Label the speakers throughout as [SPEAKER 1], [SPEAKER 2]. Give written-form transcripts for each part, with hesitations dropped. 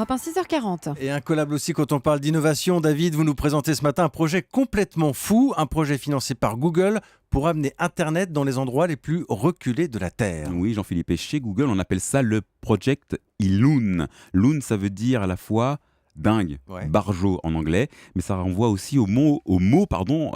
[SPEAKER 1] Europe 1, 6h40.
[SPEAKER 2] Et incollable aussi quand on parle d'innovation. David, vous nous présentez ce matin un projet complètement fou, un projet financé par Google pour amener Internet dans les endroits les plus reculés de la Terre.
[SPEAKER 3] Oui, Jean-Philippe, et chez Google, on appelle ça le Project Loon. Loon, ça veut dire à la fois dingue, barjo en anglais, mais ça renvoie aussi au mot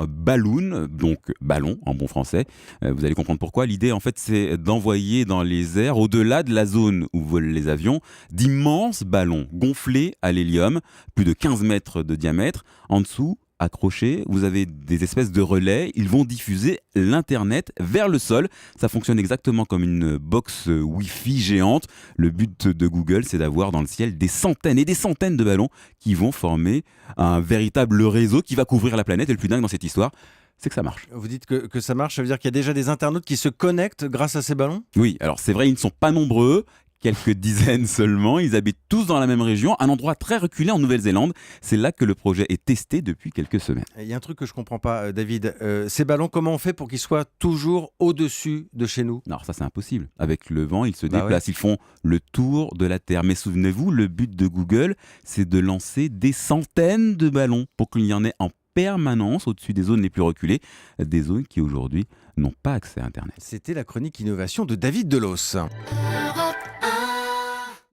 [SPEAKER 3] balloon, donc ballon en bon français. Vous allez comprendre pourquoi. L'idée, en fait, c'est d'envoyer dans les airs, au-delà de la zone où volent les avions, d'immenses ballons gonflés à l'hélium, plus de 15 mètres de diamètre. En dessous, accrochés, vous avez des espèces de relais, ils vont diffuser l'internet vers le sol. Ça fonctionne exactement comme une box Wi-Fi géante. Le but de Google, c'est d'avoir dans le ciel des centaines et des centaines de ballons qui vont former un véritable réseau qui va couvrir la planète. Et le plus dingue dans cette histoire, c'est que ça marche.
[SPEAKER 2] Vous dites que ça marche, ça veut dire qu'il y a déjà des internautes qui se connectent grâce à ces ballons ?
[SPEAKER 3] Oui, alors c'est vrai, ils ne sont pas nombreux, quelques dizaines seulement. Ils habitent tous dans la même région, un endroit très reculé en Nouvelle-Zélande. C'est là que le projet est testé depuis quelques semaines.
[SPEAKER 2] Il y a un truc que je ne comprends pas, David. Ces ballons, comment on fait pour qu'ils soient toujours au-dessus de chez nous ?
[SPEAKER 3] Alors ça, c'est impossible. Avec le vent, ils se déplacent, ils font le tour de la Terre. Mais souvenez-vous, le but de Google, c'est de lancer des centaines de ballons pour qu'il y en ait en permanence au-dessus des zones les plus reculées, des zones qui aujourd'hui n'ont pas accès à Internet.
[SPEAKER 2] C'était la chronique innovation de David Delos.